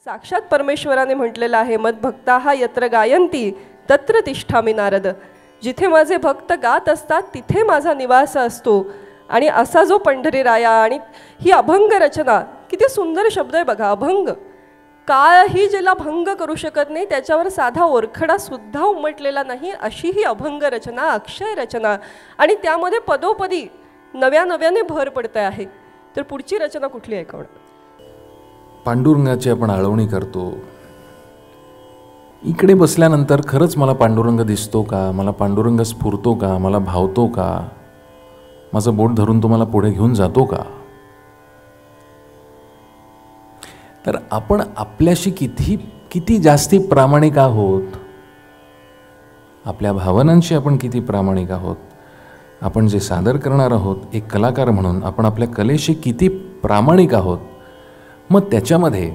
साक्षात परमेश्वराने म्हटलेलं आहे, मद्भक्ताः यत्र गायन्ति तत्र तिष्ठामि नारद. जिथे माझे भक्त गात असतात तिथे माझा निवास असतो. आणि असा जो पंढरीराया, आणि ही अभंग रचना, किती सुंदर शब्द आहे बघा. अभंग, काळही ज्याला भंग करू शकत नाही, त्याच्यावर साधा ओरखडा सुद्धा उमटलेला नाही, अशी ही अभंग रचना, अक्षय रचना. आणि त्यामध्ये पदोपदी नव्याने भर पडते आहे. तर पुढची रचना कुठली आहे कोण? पांडुरंगाची आपण आळवणी करतो. इकडे बसल्यानंतर खरंच मला पांडुरंग दिसतो का, मला पांडुरंग स्फुरतो का, मला भावतो का, माझं बोट धरून तो मला पुढे घेऊन जातो का. तर आपण आपल्याशी किती जास्ती प्रामाणिक आहोत, आपल्या भावनांशी आपण किती प्रामाणिक आहोत, आपण जे सादर करणार आहोत एक कलाकार म्हणून आपण आपल्या कलेशी किती प्रामाणिक आहोत. मग त्याच्यामध्ये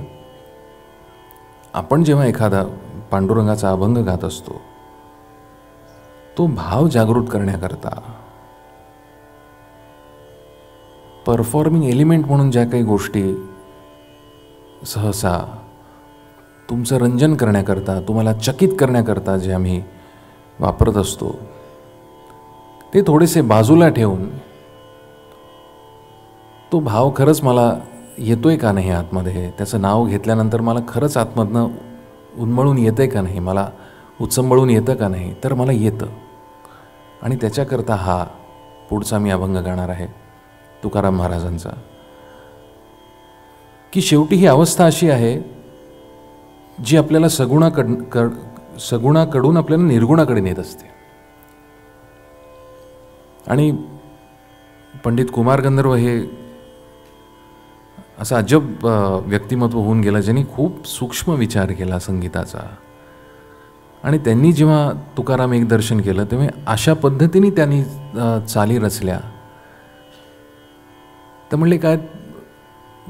आपण जेव्हा एखादा पांडुरंगाचा अभंग गात असतो, तो भाव जागृत करण्याकरता परफॉर्मिंग एलिमेंट म्हणून ज्या काही गोष्टी सहसा तुमचं रंजन करण्याकरता, तुम्हाला चकित करण्याकरता जे आम्ही वापरत असतो, ते थोडेसे बाजूला ठेवून तो भाव खरंच मला येतोय का नाही आतमध्ये, त्याचं नाव घेतल्यानंतर मला खरंच आतमधनं उन्मळून येतंय का नाही, मला उचंबळून येतं का नाही, तर मला येतं. आणि त्याच्याकरता हा पुढचा मी अभंग गाणार आहे तुकाराम महाराजांचा. की शेवटी ही अवस्था अशी आहे जी आपल्याला सगुणाकडून आपल्याला निर्गुणाकडे नेत असते. आणि पंडित कुमार गंधर्व हे असं अजब व्यक्तिमत्व होऊन गेलं, ज्यांनी खूप सूक्ष्म विचार केला संगीताचा. आणि त्यांनी जेव्हा तुकाराम एक दर्शन केलं तेव्हा अशा पद्धतीने त्यांनी चाली रचल्या. तर म्हणले काय,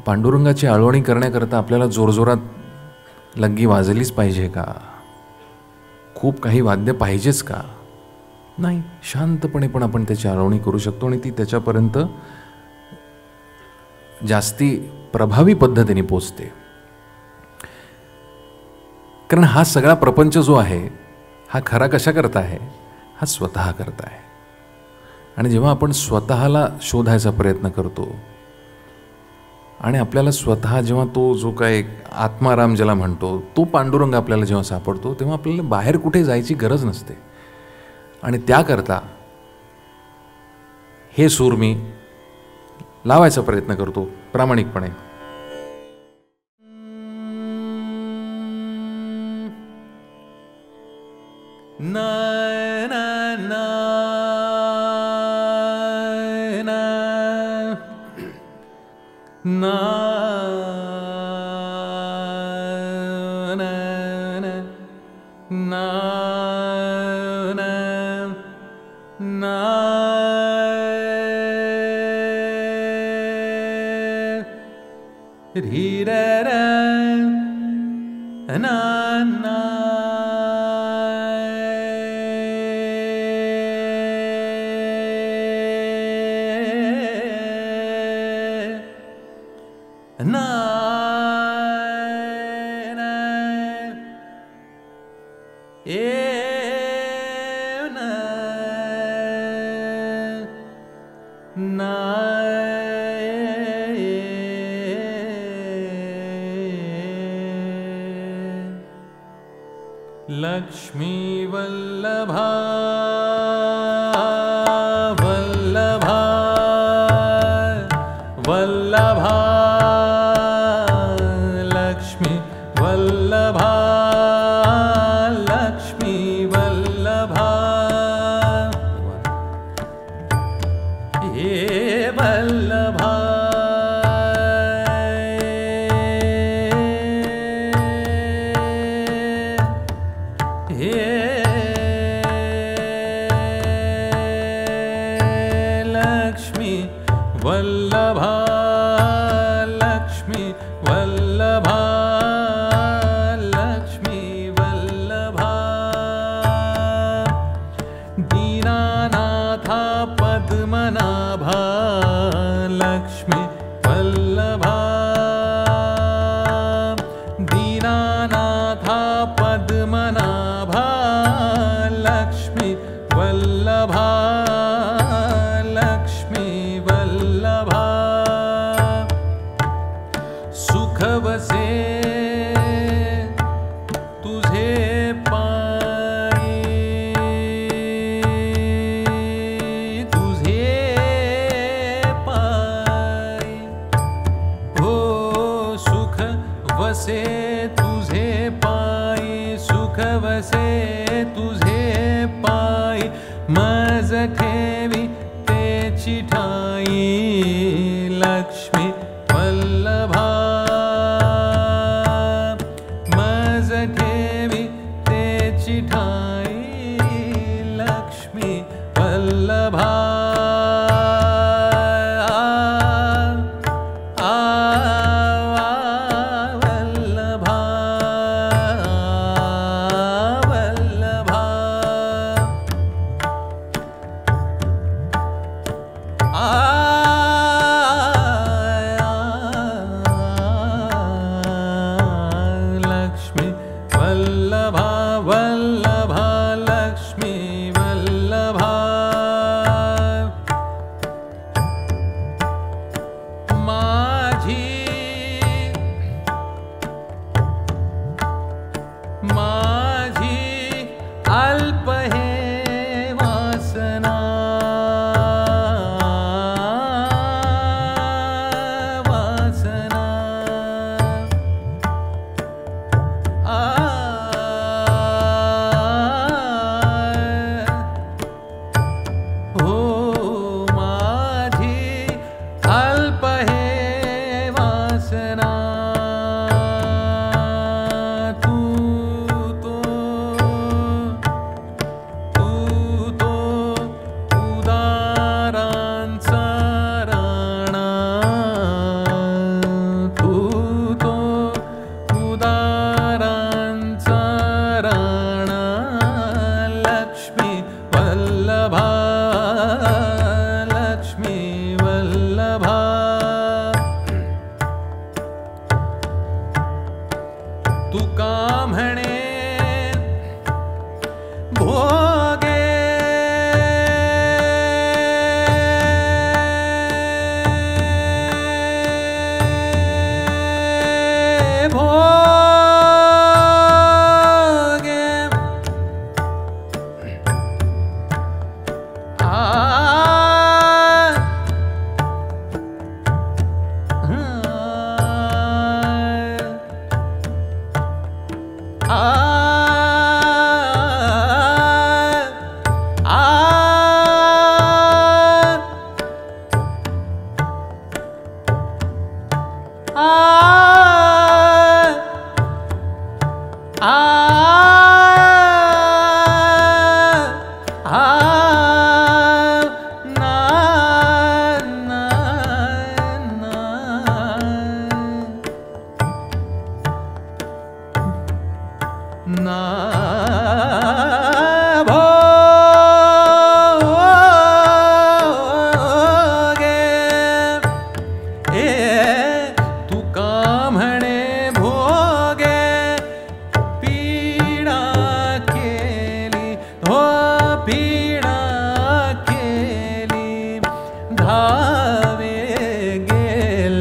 पांडुरंगाची आळवणी करण्याकरता आपल्याला जोरजोरात लग्गी वाजलीच पाहिजे का, खूप काही वाद्य पाहिजेच का, नाही, शांतपणे पण आपण त्याची आळवणी करू शकतो आणि ती त्याच्यापर्यंत जास्ती प्रभावी पद्धतीने पोचते. कारण हा सगळा प्रपंच जो आहे हा खरा कशा करता आहे, हा स्वतः करता आहे. आणि जेव्हा आपण स्वतःला शोधायचा प्रयत्न करतो आणि आपल्याला स्वतः जेव्हा तो जो काय आत्माराम ज्याला म्हणतो तो पांडुरंग आपल्याला जेव्हा सापडतो, तेव्हा आपल्याला बाहेर कुठे जायची गरज नसते. आणि त्याकरता हे सूर मी लावायचा प्रयत्न करतो प्रामाणिकपणे. ना ना ना ना लक्ष्मी वल्लभा वल्लभा वल्लभा लक्ष्मी वल्लभा लक्ष्मी वल्लभा हे वल्लभा वल्लभा लक्ष्मी वल्लभा लक्ष्मी वल्लभा दीनानाथा पद्मनाभा लक्ष्मी वल्लभा पहे वासना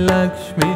लक्ष्मी